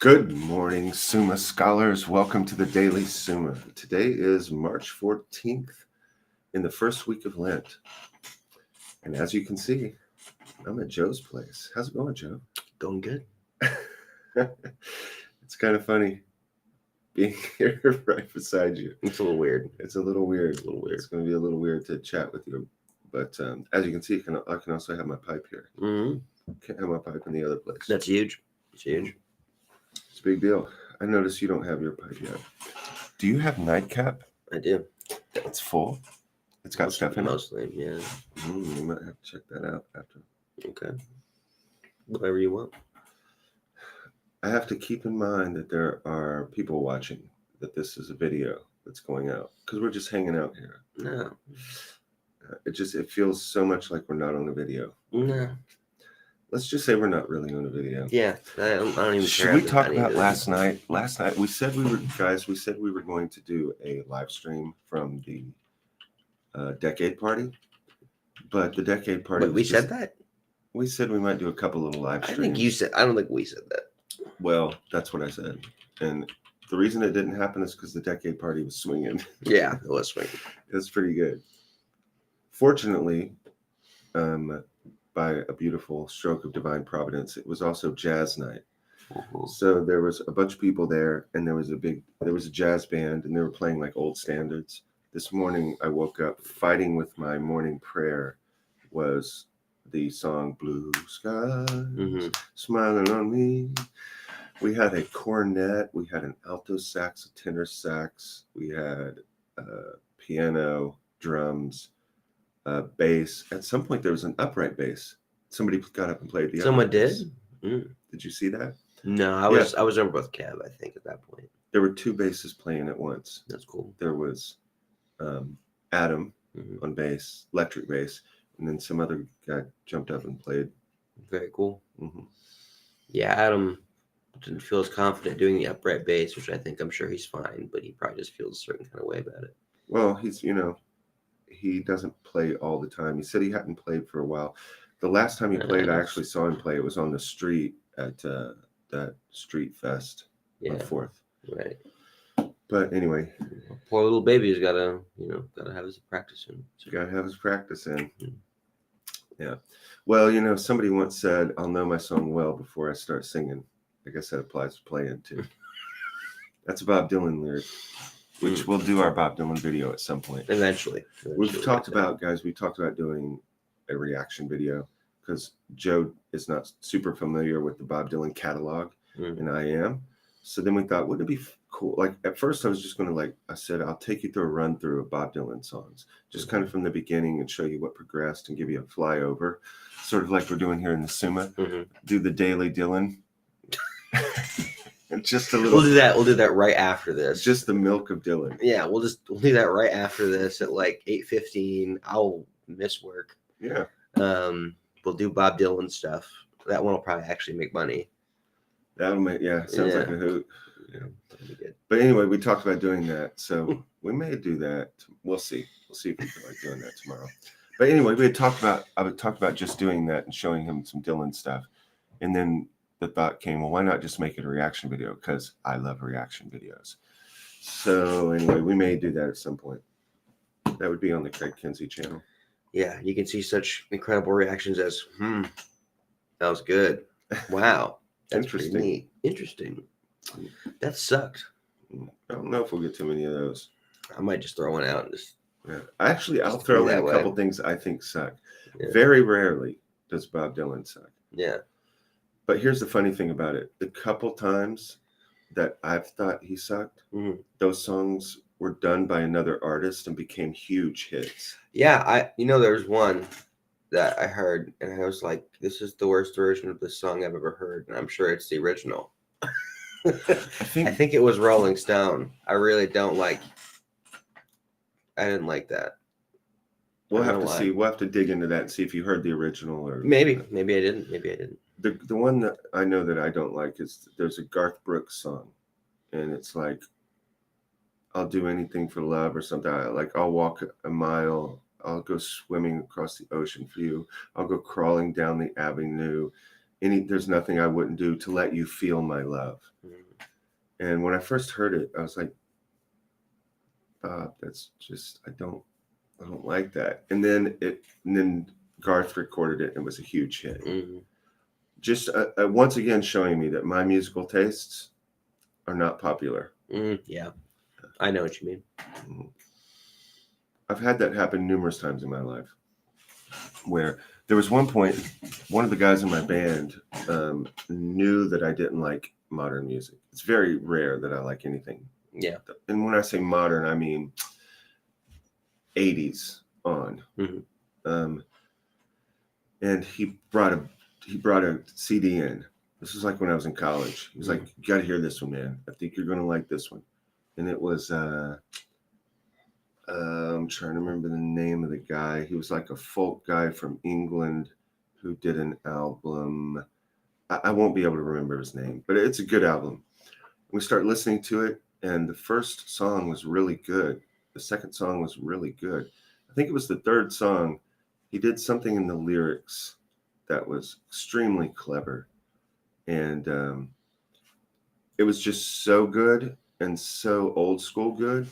Good morning, Summa scholars. Welcome to the Daily Summa. Today is March 14th in the first week of Lent. And as you can see, I'm at Joe's place. How's it going, Joe? Going good. It's kind of funny being here right beside you. It's a little weird. It's a little weird. It's going to be a little weird to chat with you. But as you can see, I can also have my pipe here. Can't have my pipe in the other place. That's huge. It's huge. It's a big deal. I noticed you don't have your pipe yet. Do you have nightcap? I do. It's full. It's got stuff in it. Mostly, yeah. You might have to check that out after. Okay. Whatever you want. I have to keep in mind that there are people watching, that this is a video that's going out, because we're just hanging out here. No. It feels so much like we're not on a video. No. Let's just say we're not really on a video. Yeah. I don't even care. Should we talk about last night? Last night we said we were going to do a live stream from the decade party, but the decade party. Wait, we said that? We said we might do a couple little live streams. I think you said. I don't think we said that. Well, that's what I said, and the reason it didn't happen is because the decade party was swinging. Yeah, it was swinging. It was pretty good. Fortunately, by a beautiful stroke of divine providence, it was also jazz night. So there was a bunch of people there, and there was a jazz band, and they were playing like old standards. This morning I woke up fighting with my morning prayer was the song Blue Skies Smiling on Me. We had a cornet, we had an alto sax, a tenor sax, we had piano, drums, bass. At some point there was an upright bass. Somebody got up and played the Someone upright did? bass. Did you see that? No, I was over with Kev, I think, at that point. There were two basses playing at once. That's cool. There was Adam on bass, electric bass, and then some other guy jumped up and played. Very cool. Yeah, Adam didn't feel as confident doing the upright bass, which I'm sure he's fine, but he probably just feels a certain kind of way about it. Well, he doesn't play all the time. He said he hadn't played for a while. The last time he played, I actually saw him play. It was on the street at that street fest on 4th. Right. But anyway, poor little baby's gotta have his practice in. So. Gotta have his practice in. Yeah. Well, somebody once said, "I'll know my song well before I start singing." I guess that applies to playing too. That's a Bob Dylan lyric, which we'll do our Bob Dylan video at some point. Eventually. We talked about doing a reaction video because Joe is not super familiar with the Bob Dylan catalog, and I am. So then we thought, wouldn't it be cool? Like at first I was just going to I said, I'll take you through a run through of Bob Dylan songs, just kind of from the beginning and show you what progressed and give you a flyover, sort of like we're doing here in the Summa. Do the Daily Dylan. And just a little. We'll do that right after this. Just the milk of Dylan. Yeah, we'll do that right after this at like 8:15. I'll miss work. Yeah. We'll do Bob Dylan stuff. That one will probably actually make money. That'll make sounds like a hoot. Yeah, that'll be good. But anyway, we talked about doing that, so we may do that. We'll see. We'll see if we feel like doing that tomorrow. But anyway, I would talk about just doing that and showing him some Dylan stuff, and then the thought came, well, why not just make it a reaction video? Because I love reaction videos. So anyway, we may do that at some point. That would be on the Craig Kinsey channel. Yeah, you can see such incredible reactions as, that was good. Wow. That's interesting. Pretty neat. Interesting. That sucked. I don't know if we'll get too many of those. I might just throw one out and just. Yeah. Actually, I'll throw in a couple things I think suck. Yeah. Very rarely does Bob Dylan suck. Yeah. But here's the funny thing about it. The couple times that I've thought he sucked, those songs were done by another artist and became huge hits. Yeah, there's one that I heard and I was like, this is the worst version of this song I've ever heard, and I'm sure it's the original. I think it was Rolling Stone. I really don't like. I didn't like that. We'll have to see. We'll have to dig into that and see if you heard the original or maybe I didn't. The one that I know that I don't like is there's a Garth Brooks song, and it's like, I'll do anything for love or something. I'll walk a mile. I'll go swimming across the ocean for you. I'll go crawling down the avenue there's nothing I wouldn't do to let you feel my love. And when I first heard it, I was like, Bob, that's just, I don't like that. And then Garth recorded it, and it was a huge hit. Just once again showing me that my musical tastes are not popular. Yeah, I know what you mean. I've had that happen numerous times in my life, where there was one point, one of the guys in my band knew that I didn't like modern music. It's very rare that I like anything. Yeah. And when I say modern, I mean 80s on. And he brought a CD in. This was like when I was in college. He was like, "You got to hear this one, man. I think you're going to like this one." And it was, I'm trying to remember the name of the guy. He was like a folk guy from England who did an album. I won't be able to remember his name, but it's a good album. We start listening to it, and the first song was really good. The second song was really good. I think it was the third song. He did something in the lyrics that was extremely clever. And it was just so good and so old school good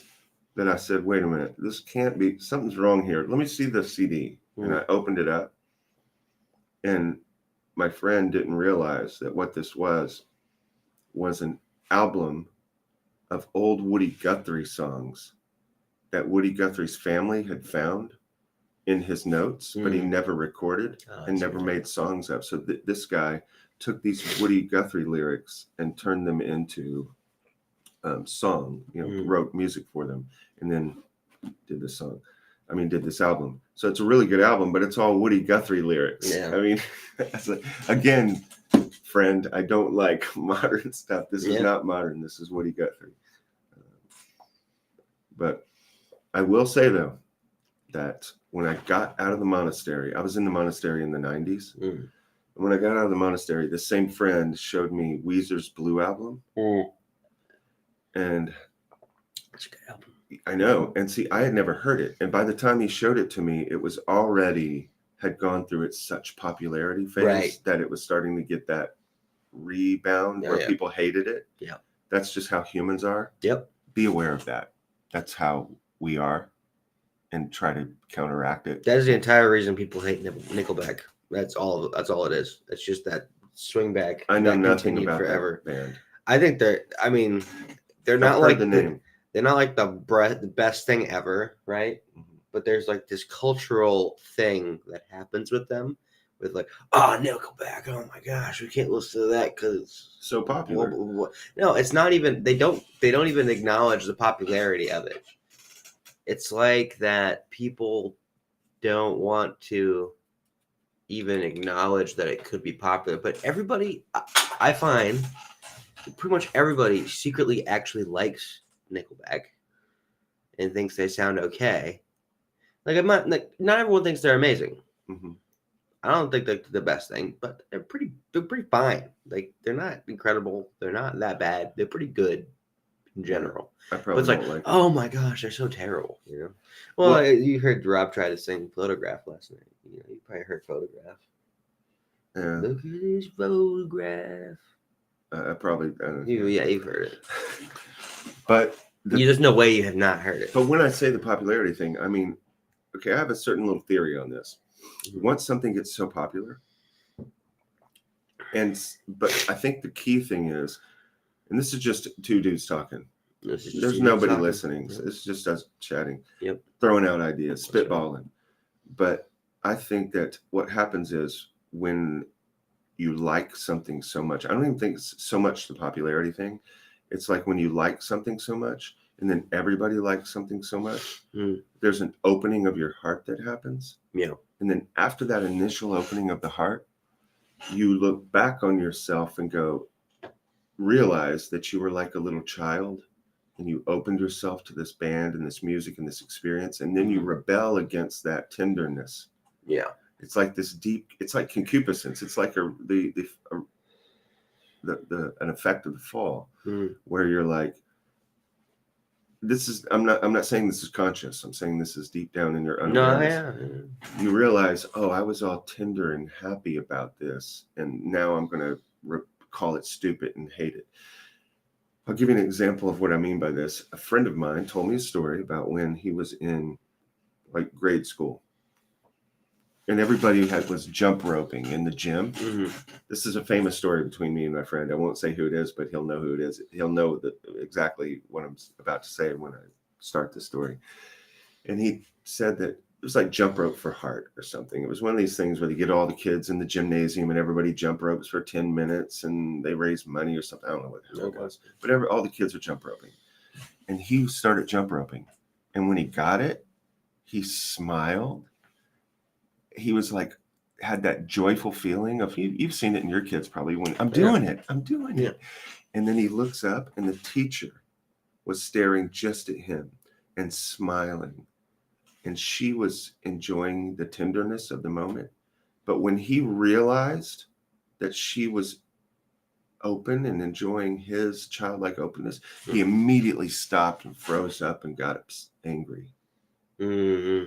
that I said, wait a minute, this can't be, something's wrong here. Let me see the CD. And I opened it up. And my friend didn't realize that what this was an album of old Woody Guthrie songs that Woody Guthrie's family had found in his notes, but he never recorded and never made songs of. So this guy took these Woody Guthrie lyrics and turned them into song, wrote music for them, and then did this album. So it's a really good album, but it's all Woody Guthrie lyrics. Yeah. I mean, again, friend, I don't like modern stuff. This is not modern. This is Woody Guthrie. But I will say, though, that when I got out of the monastery, I was in the monastery in the 90s. And when I got out of the monastery, the same friend showed me Weezer's Blue album. And that's a good album. I know. And see, I had never heard it. And by the time he showed it to me, it was already had gone through its such popularity phase that it was starting to get that rebound where people hated it. Yeah. That's just how humans are. Yep. Be aware of that. That's how we are. And try to counteract it. That is the entire reason people hate Nickelback. That's all it is. It's just that swing back. I know nothing about forever. That band. I think they're not like the name. They're not like the best thing ever, right? But there's like this cultural thing that happens with them, with like, Nickelback. Oh my gosh, we can't listen to that because it's so popular. Blah, blah, blah. No, it's not even. They don't even acknowledge the popularity of it. It's like that people don't want to even acknowledge that it could be popular. But everybody, I find, pretty much everybody secretly actually likes Nickelback and thinks they sound okay. Not everyone thinks they're amazing. I don't think they're the best thing, but they're pretty fine. Like, they're not incredible. They're not that bad. They're pretty good. In general, but it's like, oh my gosh, they're so terrible, Well, you heard Rob try to sing "Photograph" last night. You probably heard "Photograph." Yeah. Look at this photograph. I probably. You've heard it, but there's no way you have not heard it. But when I say the popularity thing, I mean, okay, I have a certain little theory on this. Once something gets so popular, but I think the key thing is. And this is just two dudes talking. There's nobody listening. So it's just us chatting, throwing out ideas, spitballing. But I think that what happens is when you like something so much, I don't even think it's so much the popularity thing. It's like when you like something so much and then everybody likes something so much, there's an opening of your heart that happens. Yeah. And then after that initial opening of the heart, you look back on yourself and realize that you were like a little child and you opened yourself to this band and this music and this experience, and then you rebel against that tenderness. Yeah. It's like this deep, it's like concupiscence. It's like an effect of the fall where you're like, I'm not saying this is conscious. I'm saying this is deep down in your No, unawareness. yeah. You realize, oh, I was all tender and happy about this, and now I'm going to call it stupid and hate it. I'll give you an example of what I mean by this. A friend of mine told me a story about when he was in like grade school, and everybody was jump roping in the gym. Mm-hmm. This is a famous story between me and my friend. I won't say who it is, but he'll know who it is. He'll know exactly what I'm about to say when I start the story. And he said that it was like jump rope for heart or something. It was one of these things where they get all the kids in the gymnasium and everybody jump ropes for 10 minutes and they raise money or something. I don't know what the hell it was, but all the kids are jump roping. And he started jump roping. And when he got it, he smiled. He was like, had that joyful feeling of, you've seen it in your kids probably, when I'm doing it. And then he looks up and the teacher was staring just at him and smiling. And she was enjoying the tenderness of the moment. But when he realized that she was open and enjoying his childlike openness, he immediately stopped and froze up and got angry. Mm-hmm.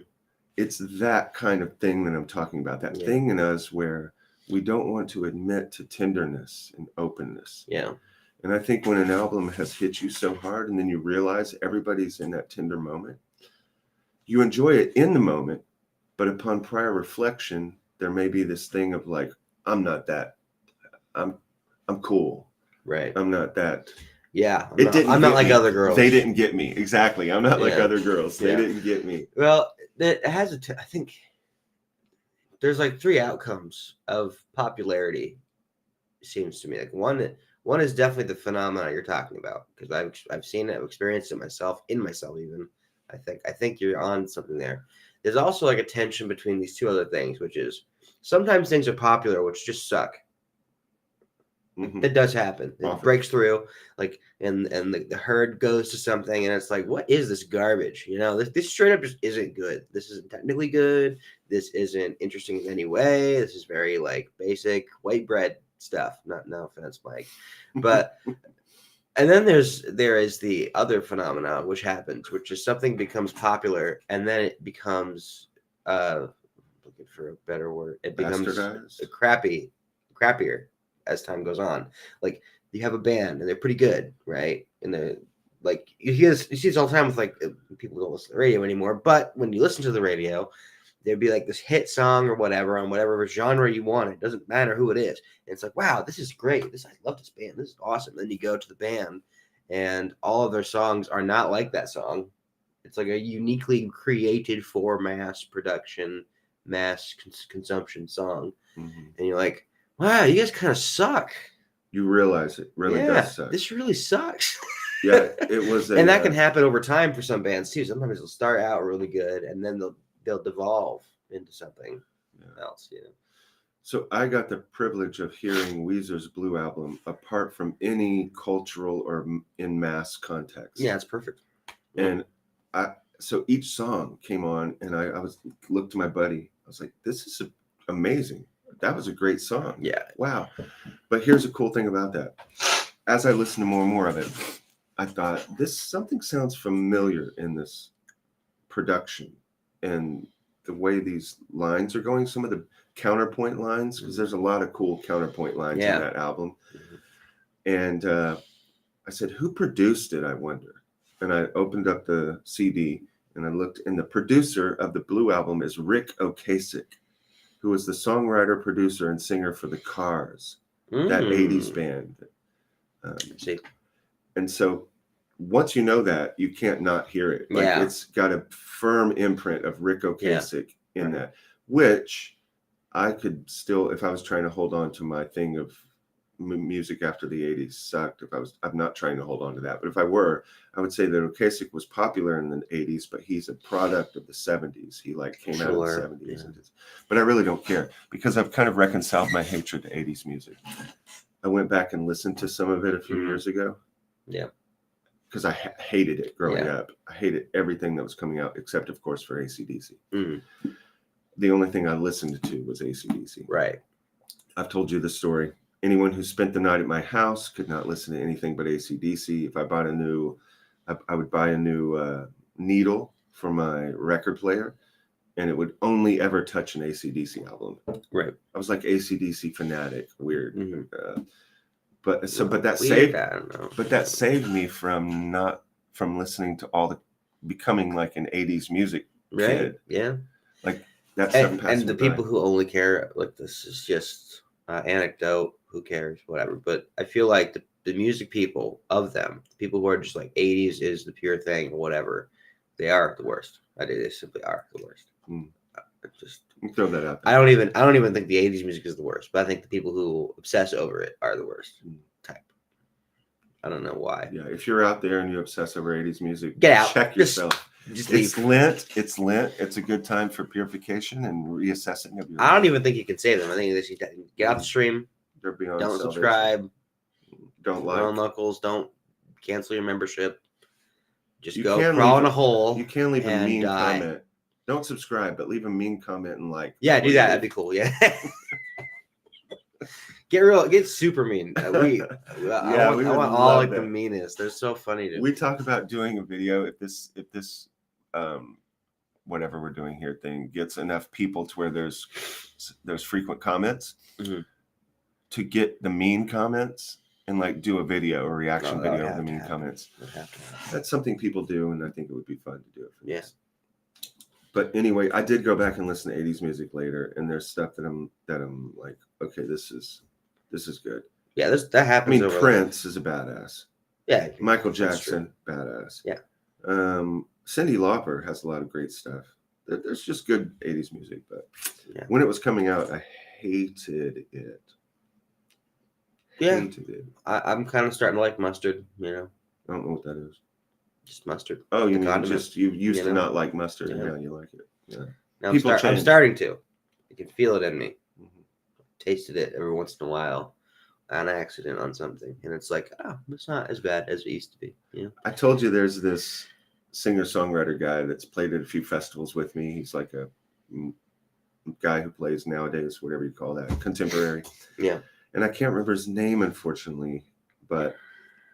It's that kind of thing that I'm talking about, that thing in us where we don't want to admit to tenderness and openness. Yeah. And I think when an album has hit you so hard and then you realize everybody's in that tender moment, you enjoy it in the moment, but upon prior reflection, there may be this thing of like, I'm not that, I'm cool. Right. I'm not that. Yeah. I'm not like other girls. They didn't get me. Exactly. I'm not like other girls. They didn't get me. Well, it has I think there's like 3 outcomes of popularity. It seems to me like one is definitely the phenomena you're talking about, because I've seen it, I've experienced it myself, even. I think you're on something there. There's also like a tension between these 2 other things, which is sometimes things are popular which just suck. Mm-hmm. That does happen. It breaks through, like, and the herd goes to something, and it's like, what is this garbage? This straight up just isn't good. This isn't technically good. This isn't interesting in any way. This is very like basic white bread stuff. No offense, Mike, but and then there is the other phenomena which happens, which is something becomes popular, and then it becomes looking for a better word, it becomes crappier as time goes on. Like, you have a band and they're pretty good, right? And they're like, you see this all the time with like people don't listen to the radio anymore, but when you listen to the radio, there'd be like this hit song or whatever on whatever genre you want. It doesn't matter who it is. And it's like, wow, this is great. I love this band. This is awesome. Then you go to the band and all of their songs are not like that song. It's like a uniquely created for mass production, mass consumption song. Mm-hmm. And you're like, wow, you guys kind of suck. You realize it really does suck. This really sucks. Yeah, it was. And that can happen over time for some bands too. Sometimes they'll start out really good and then they'll devolve into something else. So I got the privilege of hearing Weezer's Blue Album apart from any cultural or in mass context. Yeah, it's perfect. And so each song came on, and I looked to my buddy. I was like, "This is amazing. That was a great song. Yeah. Wow." But here's a cool thing about that. As I listened to more and more of it, I thought, something sounds familiar in this production and the way these lines are going, some of the counterpoint lines, because there's a lot of cool counterpoint lines in that album. Mm-hmm. And I said, who produced it, I wonder? And I opened up the CD and I looked, and the producer of the Blue Album is Rick Ocasek, who was the songwriter, producer, and singer for the Cars, that 80s band. See. And so once you know that, you can't not hear it. Like, it's got a firm imprint of Rick Ocasek in that, which I could still, if I was trying to hold on to my thing of music after the 80s sucked. I'm not trying to hold on to that. But if I were, I would say that Ocasek was popular in the 80s, but he's a product of the 70s. He came out in the 70s. Yeah. But I really don't care, because I've kind of reconciled my hatred to 80s music. I went back and listened to some of it a few years ago. Yeah. Because I hated it growing up. I hated everything that was coming out, except, of course, for AC/DC. Mm-hmm. The only thing I listened to was AC/DC. Right. I've told you the story. Anyone who spent the night at my house could not listen to anything but AC/DC. If I bought a new I would buy a new needle for my record player, and it would only ever touch an AC/DC album. Right. I was like AC/DC fanatic, weird. Mm-hmm. But that saved me from listening to all the becoming like an 80s music kid. Yeah. Like that stuff passed and the me by. people who only care, like, this is just anecdote, who cares, whatever. But I feel like the music people of them, the people who are just like 80s is the pure thing or whatever, they are the worst. They simply are the worst. Just throw that out there. I don't even think the 80s music is the worst, but I think the people who obsess over it are the worst type. I don't know why. Yeah, if you're out there and you obsess over 80s music, get out. Check yourself. Just it's Lent. It's Lent. It's a good time for purification and reassessing of your life. I don't even think you can save them. I think they should get off the stream. They're beyond don't salvation. Subscribe. Don't like. Don't knuckles. Don't cancel your membership. Just go crawl in a hole. You can leave a mean comment. Don't subscribe, but leave a mean comment and like. Yeah, do that. That'd be cool. Yeah. Get super mean. I want all like the meanest. They're so funny to me. We talk about doing a video if this whatever we're doing here thing gets enough people to where there's frequent comments to get the mean comments and like do a video or reaction video of the mean comments. That's something people do, and I think it would be fun to do it for this. But anyway, I did go back and listen to 80s music later, and there's stuff that I'm like, okay, this is good. Yeah, that happens. I mean, Prince is a badass. Yeah. Michael Jackson, badass. Yeah. Cyndi Lauper has a lot of great stuff. There's just good 80s music, but when it was coming out, I hated it. Yeah. I'm kind of starting to like mustard, I don't know what that is. Just mustard. Oh, you mean just you used to not like mustard, and now you like it. Yeah. Now I'm starting to. I can feel it in me. Tasted it every once in a while on accident on something, and it's like, it's not as bad as it used to be. I told you there's this singer-songwriter guy that's played at a few festivals with me. He's like a guy who plays nowadays, whatever you call that, contemporary. Yeah. And I can't remember his name, unfortunately, but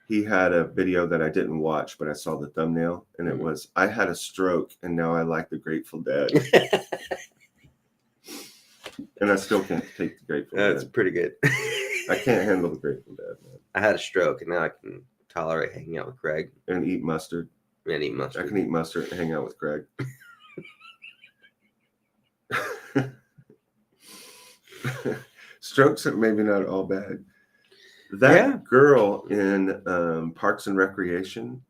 he had a video that I didn't watch, but I saw the thumbnail, and it was, I had a stroke, and now I like the Grateful Dead. And I still can't take the Grateful Dead. That's pretty good. I can't handle the Grateful Dead, man. I had a stroke, and now I can tolerate hanging out with Greg. And eat mustard. I can eat mustard and hang out with Greg. Strokes are maybe not all bad. That girl in Parks and Recreation,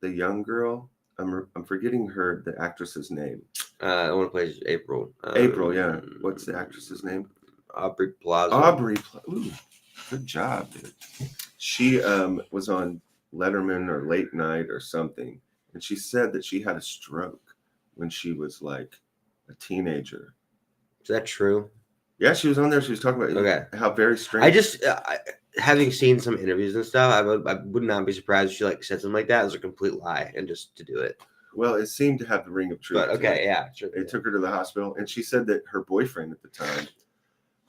the young girl, I'm forgetting the actress's name. The one who plays April. April, yeah. What's the actress's name? Aubrey Plaza. Ooh, good job, dude. She was on Letterman or Late Night or something, and she said that she had a stroke when she was like a teenager. Is that true? Yeah, she was on there. She was talking about how very strange. I just, having seen some interviews and stuff, I would not be surprised if she like said something like that as a complete lie and just to do it. Well, it seemed to have the ring of truth. But sure. They took her to the hospital, and she said that her boyfriend at the time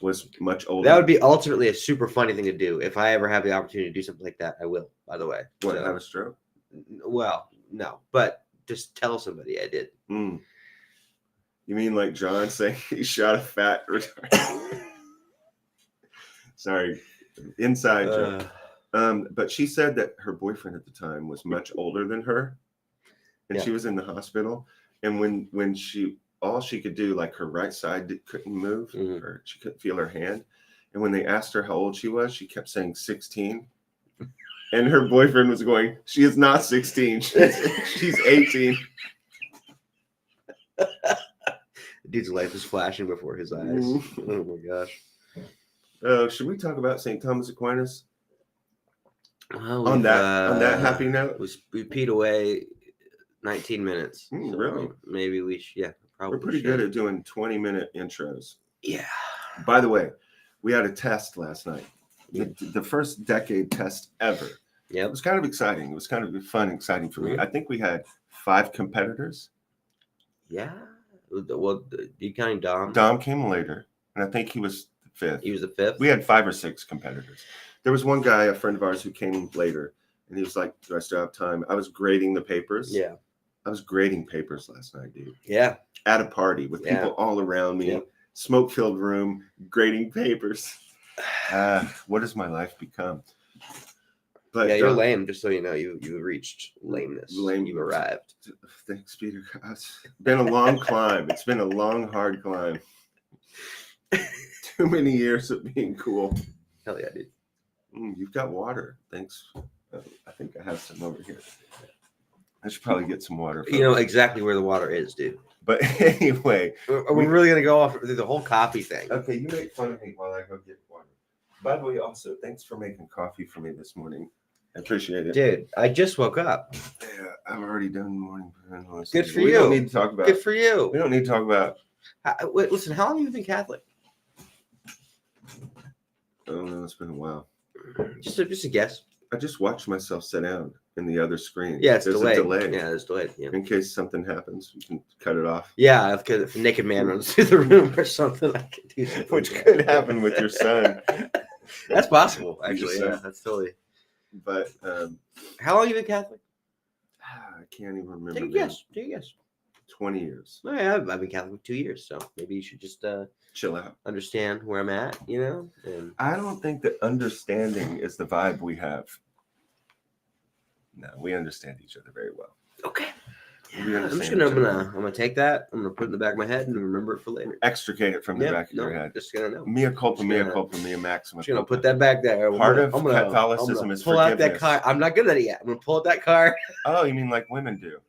was much older. That would be ultimately a super funny thing to do. If I ever have the opportunity to do something like that, I will, by the way. What, have a stroke? Well, no, but just tell somebody I did. You mean like John saying he shot a fat retard? Sorry, inside joke. But she said that her boyfriend at the time was much older than her, and she was in the hospital. And when all she could do, like her right side couldn't move, or she couldn't feel her hand. And when they asked her how old she was, she kept saying 16. And her boyfriend was going, "She is not 16. She's 18." Dude's life is flashing before his eyes. Oh my gosh. Should we talk about St. Thomas Aquinas? Well, on that happy note, we peed away 19 minutes. So really? Maybe we should. Probably. We're pretty good at doing 20-minute intros. Yeah. By the way, we had a test last night. The first decade test ever. Yeah. It was kind of exciting. It was kind of fun and exciting for me. I think we had 5 competitors. Yeah. Well, you counting Dom? Dom came later, and I think he was the 5th. He was the 5th? We had 5 or 6 competitors. There was one guy, a friend of ours, who came later, And he was like, do I still have time? I was grading the papers. Yeah. I was grading papers last night, dude. Yeah. At a party with people all around me, smoke-filled room, grading papers. What has my life become? But yeah, you're lame. Just so you know, you reached lameness. Lame. You've arrived. Thanks, Peter. It's been a long climb. It's been a long, hard climb. Too many years of being cool. Hell yeah, dude. You've got water. Thanks. I think I have some over here. I should probably get some water. You know exactly where the water is, dude. But anyway, are we really gonna go off through the whole coffee thing? Okay, you make fun of me while I go get water. By the way, also, thanks for making coffee for me this morning. I appreciate it. Dude, I just woke up. Yeah, I've already done morning. Good for you. We don't you. need to talk about. Good for you. We don't need to talk about. Wait, listen, how long have you been Catholic? I don't know. It's been a while. Just a guess. I just watched myself sit down in the other screen. Yeah, it's There's delayed. a delay. Yeah, it's delayed. Yeah. In case something happens, you can cut it off. Yeah, if a naked man runs through the room or something, I could do something. Which could happen with your son. That's possible, actually. Yeah, that's totally. But how long have you been Catholic? I can't even remember. Take a guess. 20 years. Oh, yeah, I've been Catholic for 2 years, so maybe you should just chill out. Understand where I'm at, you know? And I don't think that understanding is the vibe we have. No, we understand each other very well. Okay. Yeah, I'm gonna take that. I'm gonna put it in the back of my head and remember it for later. Extricate it from the back of your head. Just gonna know. Mea culpa, mea maxima. Just gonna put that back there. Part of Catholicism is pull out that card. I'm not good at it yet. I'm gonna pull out that card. Oh, you mean like women do?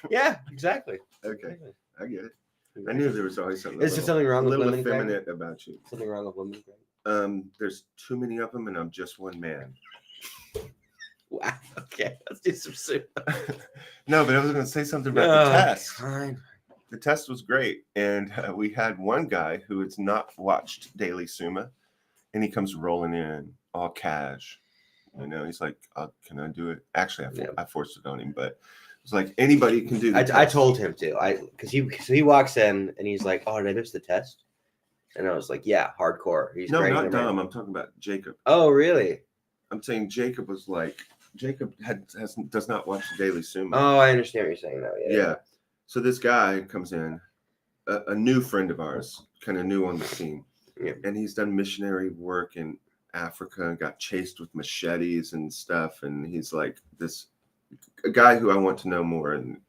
Yeah, exactly. Okay, I get it. I knew there was always something. Is there something wrong with women? A little effeminate about you. Something wrong with women? There's too many of them, and I'm just one man. Wow. Okay, let's do some soup. No, but I was going to say something about the test. Fine. The test was great, and we had one guy who has not watched Daily Summa, and he comes rolling in all cash. You know, he's like, "Can I do it?" Actually, I forced it on him, but it's like anybody can do. I told him to. Because he walks in and he's like, "Oh, did I miss the test?" And I was like, "Yeah, hardcore." He's no, not Dom. I'm talking about Jacob. Oh, really? I'm saying Jacob was like. Jacob does not watch the Daily Summa. Oh, I understand what you're saying now. Yeah. So this guy comes in, a new friend of ours, kind of new on the scene, and he's done missionary work in Africa and got chased with machetes and stuff. And he's like a guy who I want to know more, and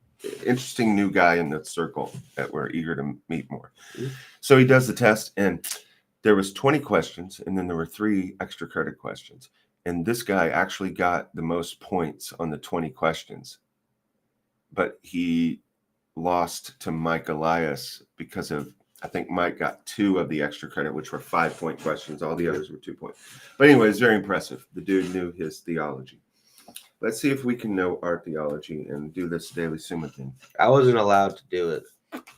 interesting new guy in the circle that we're eager to meet more. Mm-hmm. So he does the test, and there was 20 questions, and then there were 3 extra credit questions. And this guy actually got the most points on the 20 questions, but he lost to Mike Elias because of, I think Mike got 2 of the extra credit, which were 5-point questions. All the others were 2 points. But anyway, it's very impressive. The dude knew his theology. Let's see if we can know our theology and do this Daily Summa thing. I wasn't allowed to do it.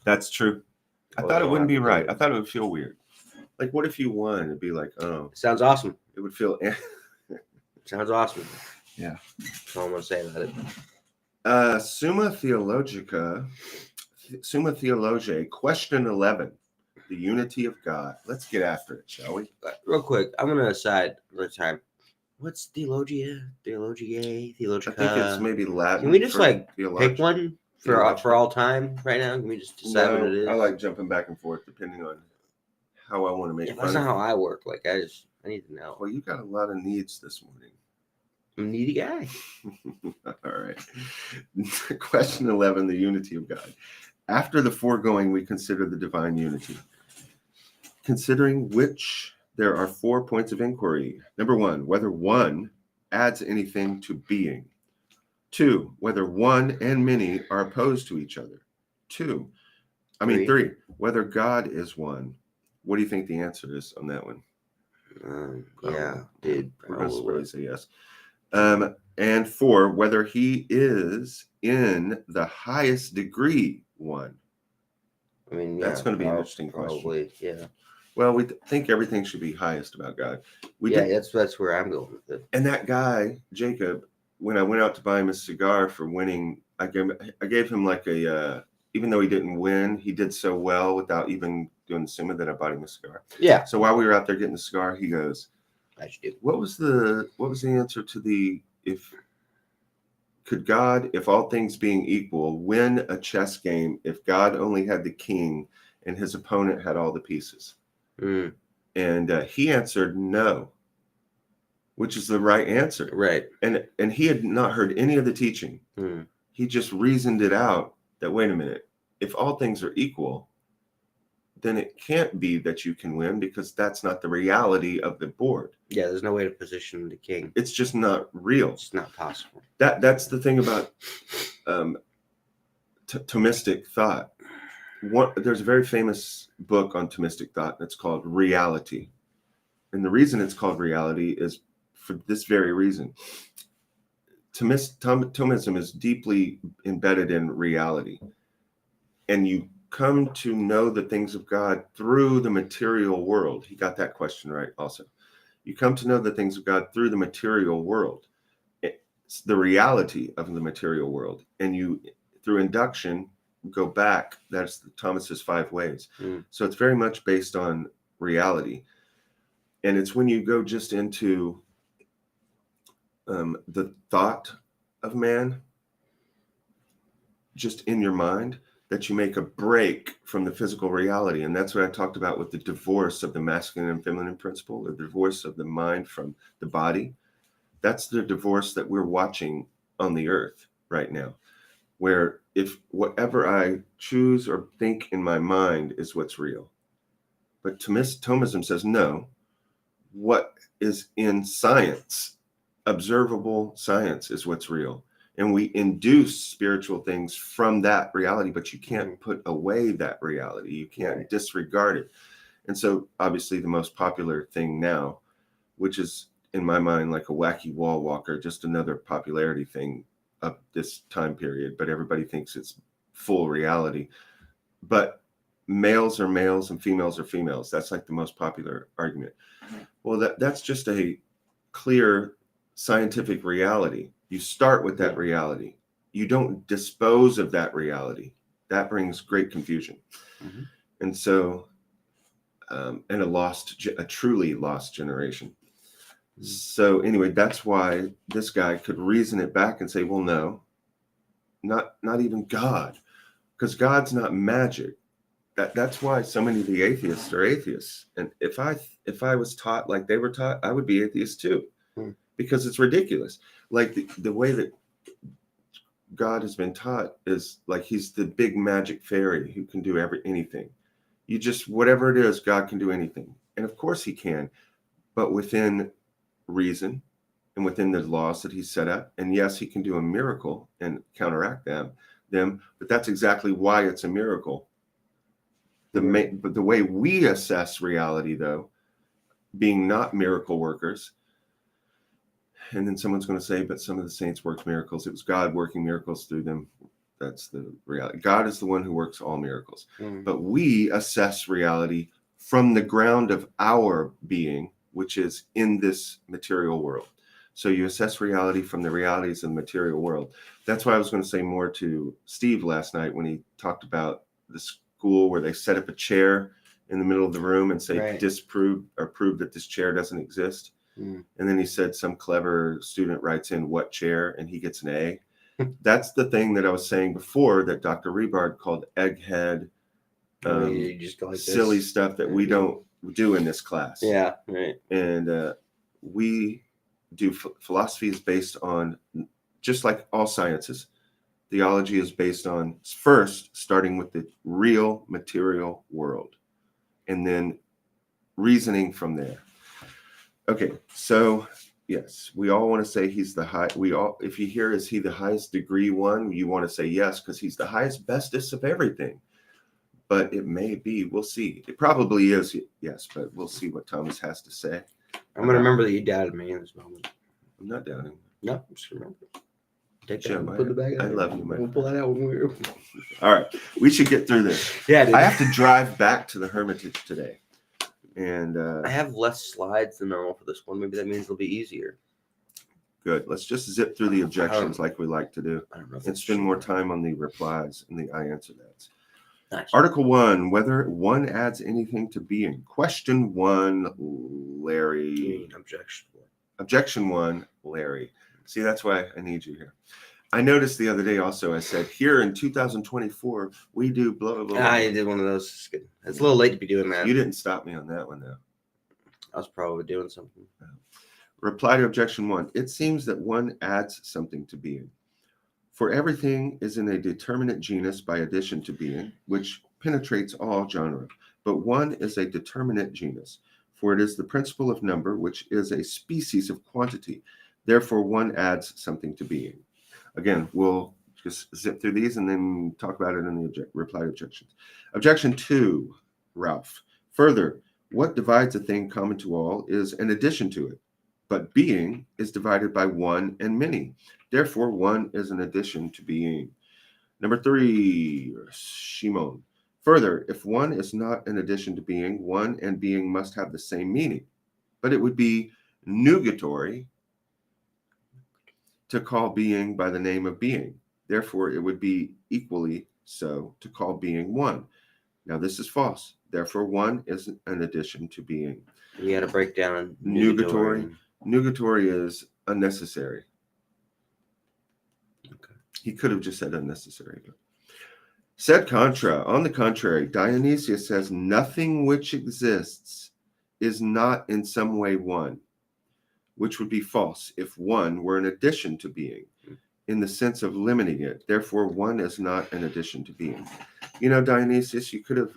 That's true. I thought it wouldn't be right. I thought it would feel weird. Like, what if you won? It'd be like, oh. Sounds awesome. It would feel... Sounds awesome. Yeah. That's all I'm going to say about it. Summa Theologica, Summa Theologiae, question 11, the unity of God. Let's get after it, shall we? Real quick, I'm going to aside for time. What's theologia? Theologica? I think it's maybe Latin. Can we just pick one for all time right now? Can we just decide what it is? I like jumping back and forth depending on how I want to make it. That's not how I work. I need to know. Well, you got a lot of needs this morning. I'm a needy guy. All right. Question 11, the unity of God. After the foregoing, we consider the divine unity, considering which there are 4 points of inquiry. Number 1, whether one adds anything to being. 2, whether one and many are opposed to each other. 3, whether God is one. What do you think the answer is on that one? Yeah, dude. We're going to really say yes. And 4, whether he is in the highest degree one. I mean, that's going to be an interesting question. Yeah. Well, we think everything should be highest about God. That's where I'm going with it. And that guy, Jacob, when I went out to buy him a cigar for winning, I gave him like even though he didn't win, he did so well without even doing the Summa that I bought him a cigar. Yeah. So while we were out there getting the cigar, he goes, I should do. What was the answer to the could God, if all things being equal, win a chess game if God only had the king and his opponent had all the pieces? And he answered no, which is the right answer. Right. And he had not heard any of the teaching. He just reasoned it out that, wait a minute, if all things are equal, then it can't be that you can win, because that's not the reality of the board. Yeah, there's no way to position the king. It's just not real. It's not possible. That's the thing about Thomistic thought. There's a very famous book on Thomistic thought, and it's called Reality. And the reason it's called Reality is for this very reason. Thomism is deeply embedded in reality. And you come to know the things of God through the material world. He got that question right also. You come to know the things of God through the material world. It's the reality of the material world. And you, through induction, go back. That's Thomas's 5 ways. So it's very much based on reality. And it's when you go just into the thought of man, just in your mind, that you make a break from the physical reality. And that's what I talked about with the divorce of the masculine and feminine principle, the divorce of the mind from the body. That's the divorce that we're watching on the earth right now, where if whatever I choose or think in my mind is what's real. But Thomism says, no, what is in science, observable science, is what's real. And we induce spiritual things from that reality, but you can't put away that reality. You can't disregard it. And so obviously the most popular thing now, which is in my mind like a wacky wall walker, just another popularity thing of this time period, but everybody thinks it's full reality. But males are males and females are females. That's like the most popular argument. Well, that's just a clear scientific reality. You start with that reality. You don't dispose of that reality. That brings great confusion. And so, and a truly lost generation. So anyway, that's why this guy could reason it back and say, well, no, not even God, because God's not magic. That's why so many of the atheists are atheists. And if I was taught like they were taught, I would be atheist too, because it's ridiculous. Like the way that God has been taught is like he's the big magic fairy who can do anything. You just, whatever it is, God can do anything. And of course he can, but within reason and within the laws that he set up. And yes, he can do a miracle and counteract them, but that's exactly why it's a miracle. But the way we assess reality, though, being not miracle workers, and then someone's going to say, but some of the saints worked miracles. It was God working miracles through them. That's the reality. God is the one who works all miracles. But we assess reality from the ground of our being, which is in this material world. So you assess reality from the realities of the material world. That's why I was going to say more to Steve last night when he talked about the school where they set up a chair in the middle of the room and say disprove or prove that this chair doesn't exist. And then he said some clever student writes in what chair and he gets an A. That's the thing that I was saying before that Dr. Rebard called egghead, you just go like silly this stuff that we don't do in this class. Yeah, right. And we do philosophy is based on, just like all sciences, theology is based on first starting with the real material world and then reasoning from there. Okay, so yes, we all want to say he's the high. If you hear is he the highest degree one, you want to say yes because he's the highest, bestest of everything. But it may be. We'll see. It probably is. Yes, but we'll see what Thomas has to say. I'm gonna remember that you doubted me in this moment. I'm not doubting. No, just remember. Take Jim, that. Put the bag. I love you, man. We'll pull that out when we're. All right, we should get through this. Yeah, dude. I have to drive back to the Hermitage today. And I have less slides than normal for this one. Maybe that means it'll be easier. Good. Let's just zip through the objections like we like to do. I don't know. And spend more time on the replies and the I answer that. Nice. Article 1, whether one adds anything to being. Question 1, Larry. Objection. Objection 1, Larry. See, that's why I need you here. I noticed the other day also, I said, here in 2024, we do blah, blah, blah. I did one of those. It's good. It's a little late to be doing that. You didn't stop me on that one, though. I was probably doing something. Reply to objection 1. It seems that one adds something to being. For everything is in a determinate genus by addition to being, which penetrates all genera. But one is a determinate genus, for it is the principle of number, which is a species of quantity. Therefore, one adds something to being. Again, we'll just zip through these and then talk about it in the reply to objections. Objection 2, Ralph. Further, what divides a thing common to all is an addition to it, but being is divided by one and many. Therefore, one is an addition to being. Number 3, Shimon. Further, if one is not an addition to being, one and being must have the same meaning, but it would be nugatory to call being by the name of being. Therefore, it would be equally so to call being one. Now, this is false. Therefore, one is an addition to being. You got to break down nugatory. Nugatory is unnecessary. Okay. He could have just said unnecessary. But. Said contra. On the contrary, Dionysius says nothing which exists is not in some way one, which would be false if one were an addition to being, in the sense of limiting it. Therefore, one is not an addition to being. You know, Dionysius, you could have,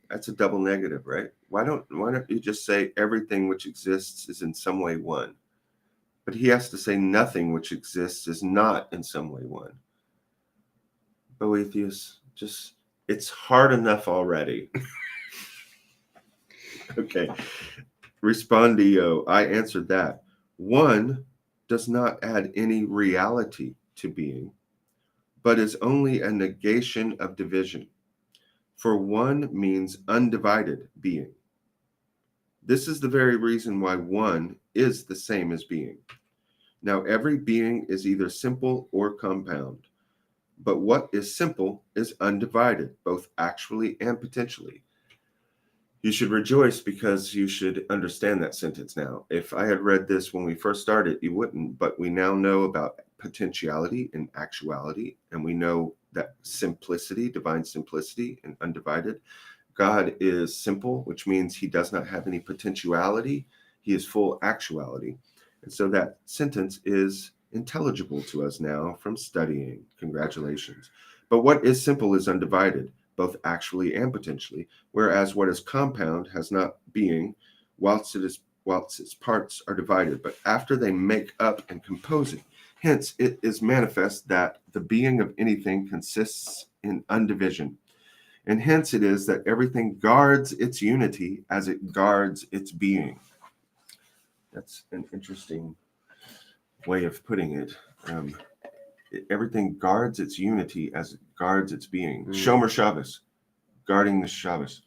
that's a double negative, right? Why don't you just say everything which exists is in some way one? But he has to say nothing which exists is not in some way one. Boethius, just, it's hard enough already. Okay. Respondio, I answered that. One does not add any reality to being, but is only a negation of division. For one means undivided being. This is the very reason why one is the same as being. Now, every being is either simple or compound, but what is simple is undivided, both actually and potentially. You should rejoice because you should understand that sentence now. If I had read this when we first started, you wouldn't, but we now know about potentiality and actuality, and we know that simplicity, divine simplicity and undivided. God is simple, which means he does not have any potentiality. He is full actuality. And so that sentence is intelligible to us now from studying. Congratulations. But what is simple is undivided, both actually and potentially, whereas what is compound has not being, whilst its parts are divided, but after they make up and compose it. Hence, it is manifest that the being of anything consists in undivision. And hence it is that everything guards its unity as it guards its being. That's an interesting way of putting it. Everything guards its unity as it guards its being. Shomer Shabbos, guarding the Shabbos.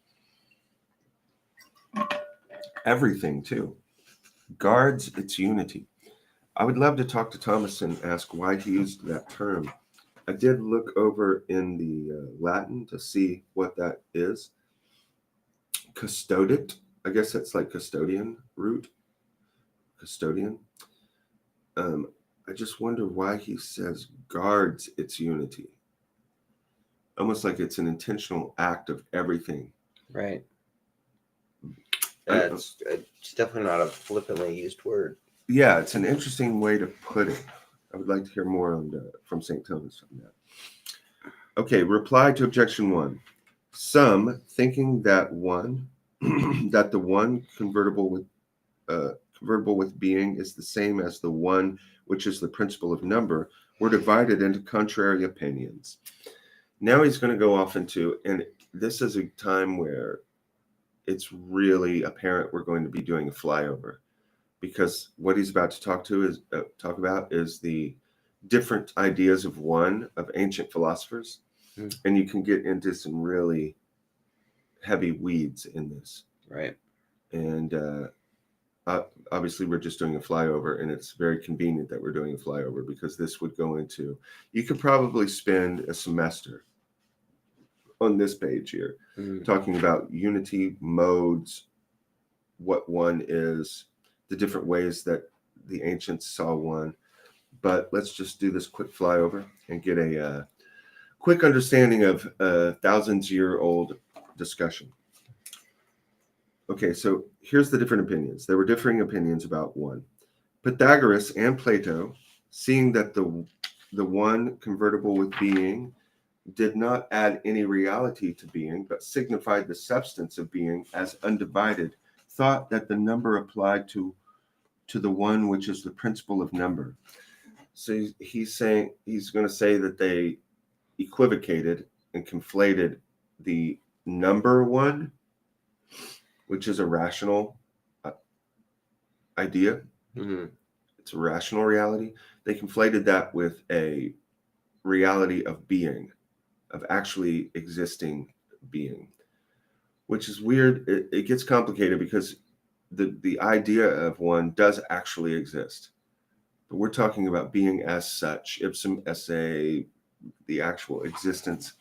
Everything, too, guards its unity. I would love to talk to Thomas and ask why he used that term. I did look over in the Latin to see what that is. Custodit, I guess that's like custodian root. Custodian. I just wonder why he says guards its unity. Almost like it's an intentional act of everything. Right. It's definitely not a flippantly used word. Yeah, it's an interesting way to put it. I would like to hear more from St. Thomas on that. Okay, reply to objection 1. Some thinking that that the one convertible with being is the same as the one which is the principle of number, were divided into contrary opinions. Now he's going to go off into, and this is a time where it's really apparent we're going to be doing a flyover, because what he's about to talk about is the different ideas of one of ancient philosophers, and you can get into some really heavy weeds in this. Right. And obviously we're just doing a flyover, and it's very convenient that we're doing a flyover, because this would go into, you could probably spend a semester on this page here talking about unity, modes, what one is, the different ways that the ancients saw one. but let's just do this quick flyover and get a quick understanding of a thousands-year-old discussion. Okay, so here's the different opinions. There were differing opinions about one. Pythagoras and Plato, seeing that the one convertible with being did not add any reality to being, but signified the substance of being as undivided, thought that the number applied to the one which is the principle of number. So he's going to say that they equivocated and conflated the number one, which is a rational idea. Mm-hmm. It's a rational reality. They conflated that with a reality of being, of actually existing being, which is weird. It gets complicated because the idea of one does actually exist, but we're talking about being as such, ipsum esse, the actual existence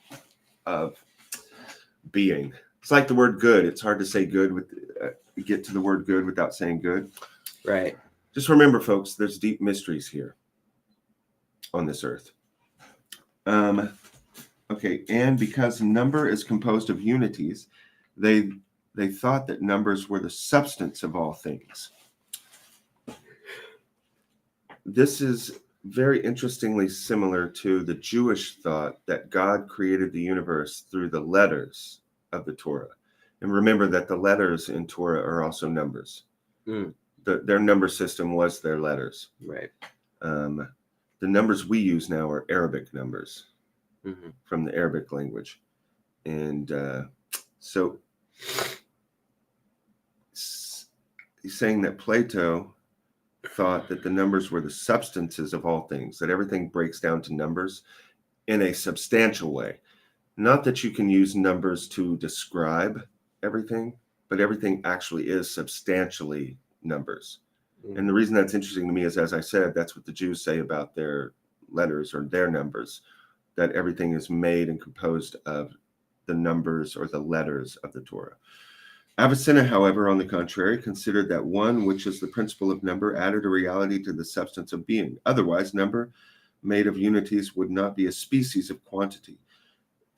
of being. It's like the word good. It's hard to say good get to the word good without saying good. Right. Just remember, folks, there's deep mysteries here on this earth. Okay, and because number is composed of unities, they thought that numbers were the substance of all things. This is very interestingly similar to the Jewish thought that God created the universe through the letters of the Torah. And remember that the letters in Torah are also numbers. Their number system was their letters. Right. The numbers we use now are Arabic numbers from the Arabic language. And so he's saying that Plato thought that the numbers were the substances of all things, that everything breaks down to numbers in a substantial way. Not that you can use numbers to describe everything, but everything actually is substantially numbers. And the reason that's interesting to me is, as I said, that's what the Jews say about their letters or their numbers, that everything is made and composed of the numbers or the letters of the Torah. Avicenna, however, on the contrary, considered that one which is the principle of number added a reality to the substance of being. Otherwise, number made of unities would not be a species of quantity.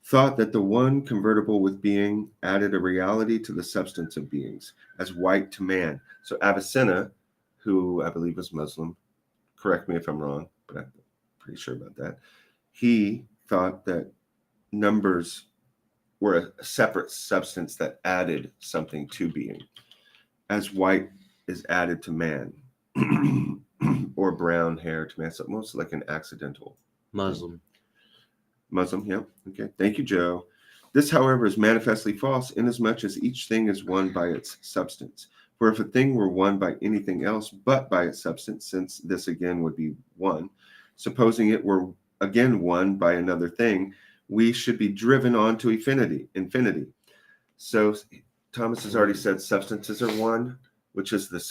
Thought that the one convertible with being added a reality to the substance of beings, as white to man. So Avicenna, who I believe was Muslim, correct me if I'm wrong, but I'm pretty sure about that, he thought that numbers were a separate substance that added something to being, as white is added to man, or brown hair to man, so most like an accidental. Muslim, yeah. Okay. Thank you, Joe. This, however, is manifestly false, inasmuch as each thing is one by its substance. For if a thing were one by anything else but by its substance, since this again would be one, supposing it were again one by another thing, we should be driven on to infinity. So Thomas has already said substances are one, which is it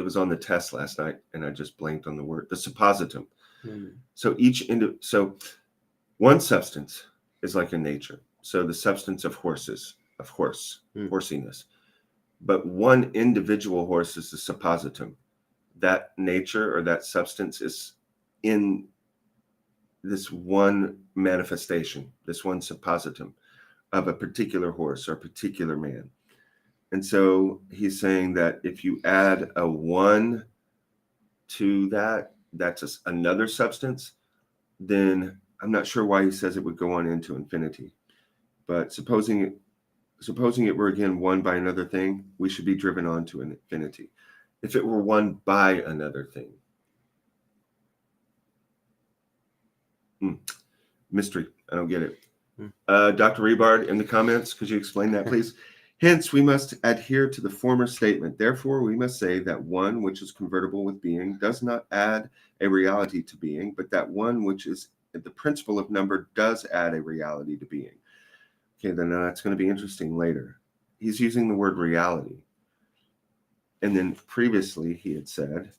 was on the test last night and I just blanked on the word, the suppositum. So so one substance is like a nature. So the substance of horses, horsiness. But one individual horse is the suppositum. That nature or that substance is in this one manifestation, this one suppositum of a particular horse or a particular man. And so he's saying that if you add a one to that, that's another substance, then I'm not sure why he says it would go on into infinity. But supposing it were again one by another thing, we should be driven on to infinity. If it were one by another thing. Mystery. I don't get it. Dr. Rebard, in the comments, could you explain that, please? Hence, we must adhere to the former statement. Therefore, we must say that one which is convertible with being does not add a reality to being, but that one which is the principle of number does add a reality to being. Okay, then that's going to be interesting later. He's using the word reality. And then previously he had said,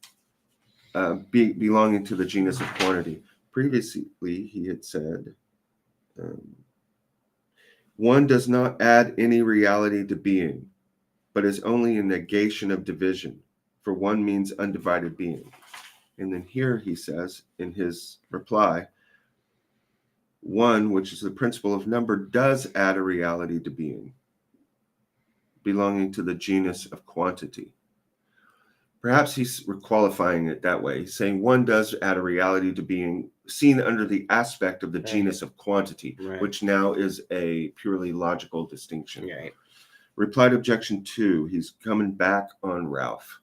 belonging to the genus of quantity. Previously he had said, one does not add any reality to being, but is only a negation of division. for one means undivided being. And then here he says in his reply, one, which is the principle of number, does add a reality to being, belonging to the genus of quantity. Perhaps he's qualifying it that way. He's saying one does add a reality to being seen under the aspect of the genus of quantity, which now is a purely logical distinction. Right. Reply to objection 2. He's coming back on Ralph.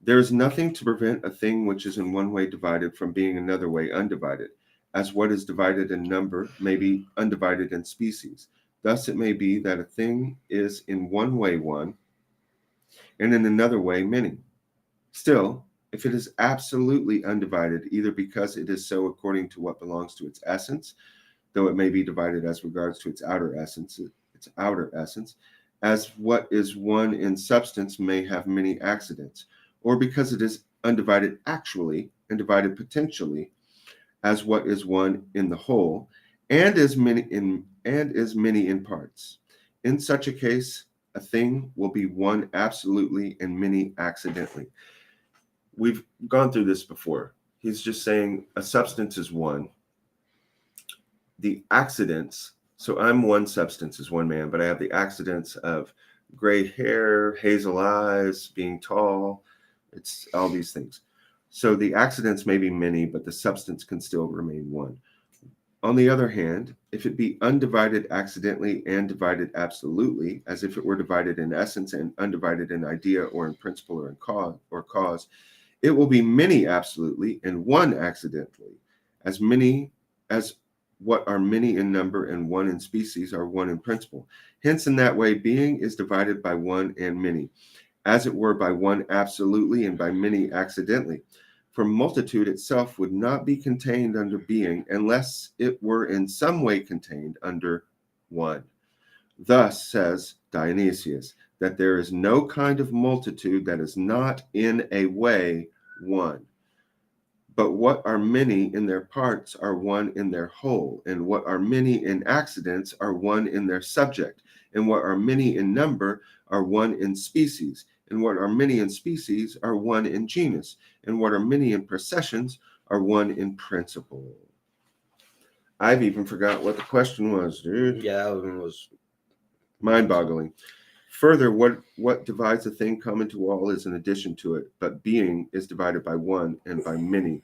There is nothing to prevent a thing which is in one way divided from being another way undivided, as what is divided in number may be undivided in species. Thus it may be that a thing is in one way one, and in another way many. Still, if it is absolutely undivided, either because it is so according to what belongs to its essence, though it may be divided as regards to its outer essence, as what is one in substance may have many accidents, or because it is undivided actually and divided potentially, as what is one in the whole, and is many in parts. In such a case, a thing will be one absolutely and many accidentally. We've gone through this before. He's just saying a substance is one. The accidents, so I'm one substance as one man, but I have the accidents of gray hair, hazel eyes, being tall. It's all these things. So the accidents may be many, but the substance can still remain one. On the other hand, if it be undivided accidentally and divided absolutely, as if it were divided in essence and undivided in idea or in principle or in cause, it will be many absolutely and one accidentally, as many as what are many in number and one in species are one in principle. Hence, in that way, being is divided by one and many, as it were by one absolutely and by many accidentally. For multitude itself would not be contained under being unless it were in some way contained under one. Thus says Dionysius, that there is no kind of multitude that is not in a way one. But what are many in their parts are one in their whole, and what are many in accidents are one in their subject, and what are many in number are one in species, and what are many in species are one in genus, and what are many in processions are one in principle. I've even forgot what the question was, dude. Yeah, that one was mind-boggling. Further, what divides a thing common to all is an addition to it, but being is divided by one and by many.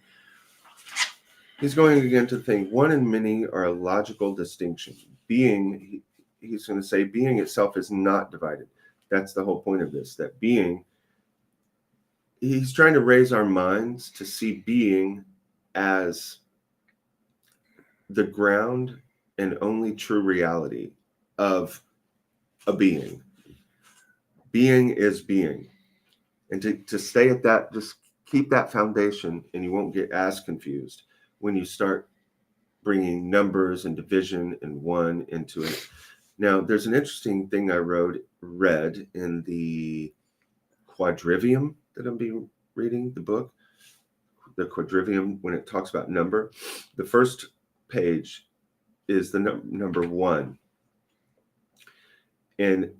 He's going again to the thing. One and many are a logical distinction. Being, he's going to say, being itself is not divided. That's the whole point of this, that being, he's trying to raise our minds to see being as the ground and only true reality of a being. Being is being. And to stay at that, just keep that foundation, and you won't get as confused when you start bringing numbers and division and one into it. Now, there's an interesting thing I read in the Quadrivium that I'm being reading, the book, the Quadrivium, when it talks about number. The first page is the number one. And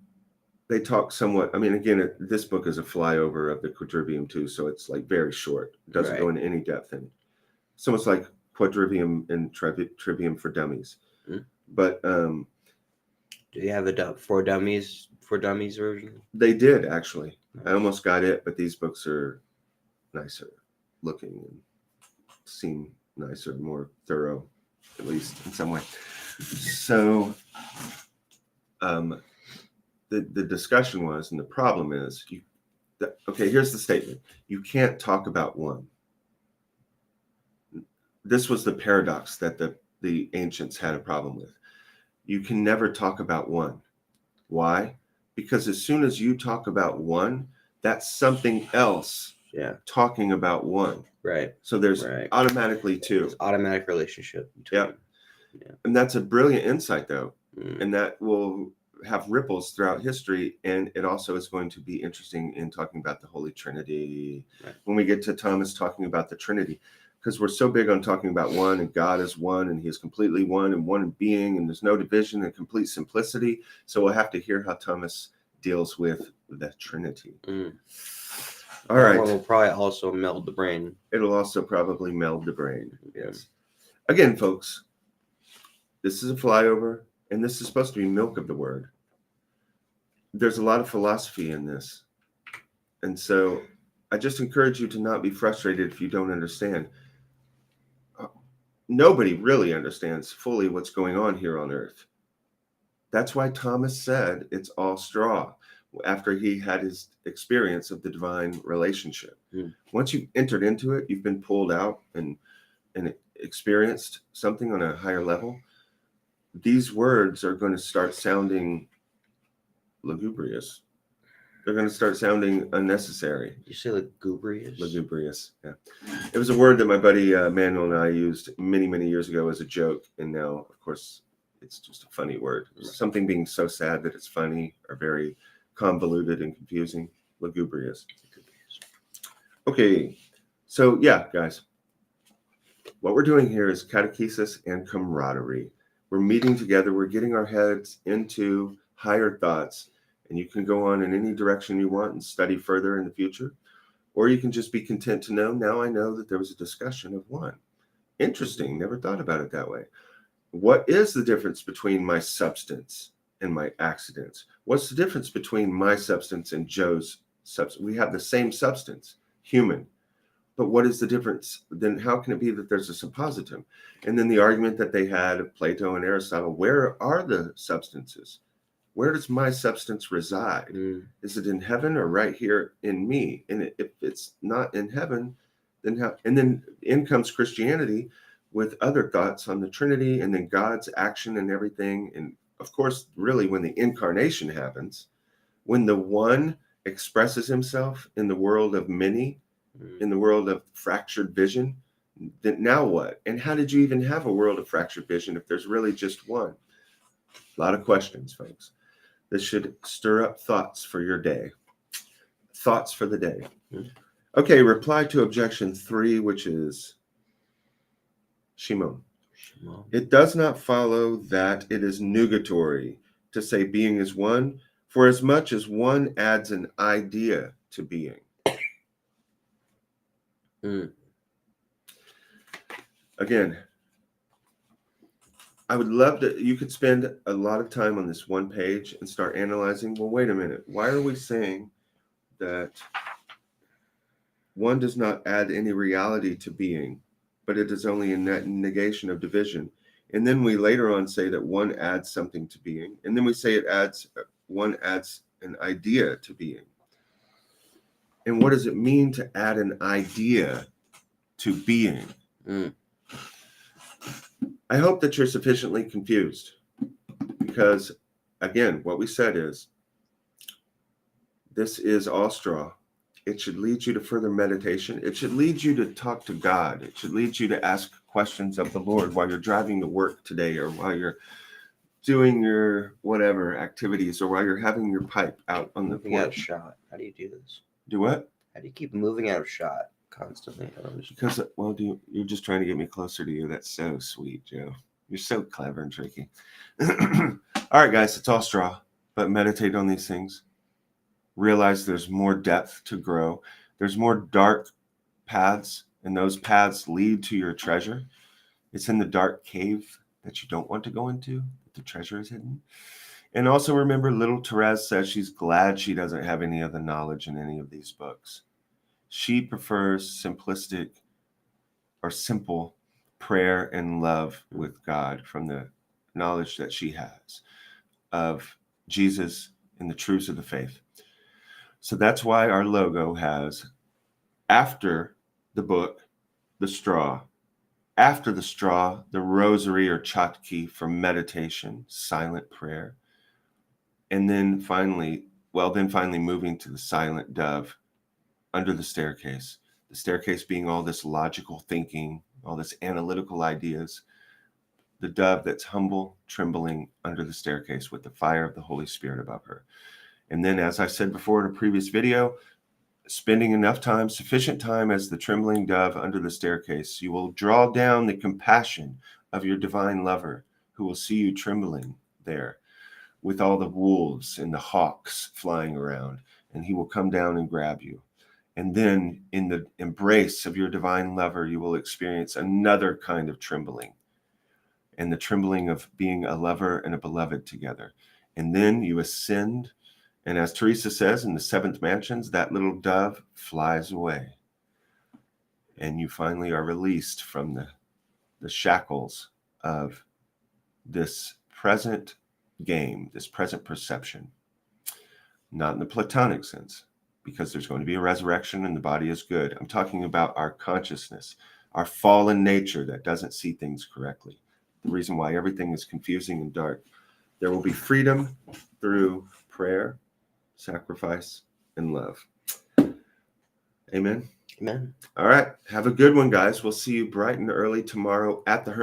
they talk somewhat, I mean, again, this book is a flyover of the Quadrivium too, so it's like very short. It doesn't go into any depth in it. It's almost like Quadrivium and Trivium for Dummies. Mm-hmm. But do you have a for dummies version? They did, actually. I almost got it, but these books are nicer looking and seem nicer, more thorough, at least in some way. So the discussion was, and the problem is, okay, here's the statement. You can't talk about one. This was the paradox that the ancients had a problem with. You can never talk about one. Why? Because as soon as you talk about one, that's something else talking about one. Right. So there's automatically two. It's automatic relationship. Yeah. And that's a brilliant insight, though. And that will have ripples throughout history. And it also is going to be interesting in talking about the Holy Trinity. Right. When we get to Thomas talking about the Trinity. Because we're so big on talking about one, and God is one, and he is completely one and one in being, and there's no division and complete simplicity. So we'll have to hear how Thomas deals with the Trinity. All that right. one will probably also meld the brain. It'll also probably meld the brain. Yes. Again, folks, this is a flyover, and this is supposed to be milk of the word. There's a lot of philosophy in this. And so I just encourage you to not be frustrated if you don't understand. Nobody really understands fully what's going on here on earth. That's why Thomas said it's all straw after he had his experience of the divine relationship. Once you've entered into it, you've been pulled out and experienced something on a higher level. These words are going to start sounding lugubrious. They're going to start sounding unnecessary. Did you say lugubrious? Lugubrious, yeah. It was a word that my buddy Manuel and I used many, many years ago as a joke. And now, of course, it's just a funny word. Something being so sad that it's funny or very convoluted and confusing. Lugubrious. Okay, so yeah, guys. What we're doing here is catechesis and camaraderie. We're meeting together. We're getting our heads into higher thoughts. And you can go on in any direction you want and study further in the future. Or you can just be content to know, now I know that there was a discussion of one. Interesting. Never thought about it that way. What is the difference between my substance and my accidents? What's the difference between my substance and Joe's substance? We have the same substance, human. But what is the difference? Then how can it be that there's a suppositum? And then the argument that they had of Plato and Aristotle, where are the substances? Where does my substance reside? Is it in heaven or right here in me? And if it's not in heaven, then how? And then in comes Christianity with other thoughts on the Trinity and then God's action and everything. And of course, really, when the incarnation happens, when the one expresses himself in the world of many, in the world of fractured vision, then now what? And how did you even have a world of fractured vision if there's really just one? A lot of questions, folks. This should stir up thoughts for your day. Thoughts for the day. Okay, reply to objection 3, which is Shimon. It does not follow that it is nugatory to say being is one, for as much as one adds an idea to being. Again, I would love to, you could spend a lot of time on this one page and start analyzing, well, wait a minute. Why are we saying that one does not add any reality to being, but it is only a negation of division? And then we later on say that one adds something to being. And then we say one adds an idea to being. And what does it mean to add an idea to being? I hope that you're sufficiently confused because, again, what we said is this is all straw. It should lead you to further meditation. It should lead you to talk to God. It should lead you to ask questions of the Lord while you're driving to work today or while you're doing your whatever activities or while you're having your pipe out on the porch. Out of shot. How do you do this? Do what? How do you keep moving out of shot constantly? Because, well, you're just trying to get me closer to you. That's so sweet, Joe. You're so clever and tricky. All right, guys, it's all straw, but meditate on these things. Realize there's more depth to grow. There's more dark paths, and those paths lead to your treasure. It's in the dark cave that you don't want to go into, that the treasure is hidden. And also remember, little Therese says she's glad she doesn't have any of the knowledge in any of these books. She prefers simplistic or simple prayer and love with God from the knowledge that she has of Jesus and the truths of the faith. So that's why our logo has, after the book, the straw. After the straw, the rosary or chotki for meditation, silent prayer. And then finally moving to the silent dove under the staircase. The staircase being all this logical thinking, all this analytical ideas. The dove that's humble, trembling under the staircase with the fire of the Holy Spirit above her. And then, as I said before in a previous video, spending enough time, sufficient time as the trembling dove under the staircase, you will draw down the compassion of your divine lover who will see you trembling there with all the wolves and the hawks flying around, and he will come down and grab you. And then in the embrace of your divine lover, you will experience another kind of trembling, and the trembling of being a lover and a beloved together. And then you ascend. And as Teresa says in the seventh mansions, that little dove flies away. And you finally are released from the shackles of this present game, this present perception. Not in the Platonic sense, because there's going to be a resurrection and the body is good. I'm talking about our consciousness, our fallen nature that doesn't see things correctly. The reason why everything is confusing and dark. There will be freedom through prayer, sacrifice, and love. Amen. Amen. All right. Have a good one, guys. We'll see you bright and early tomorrow at the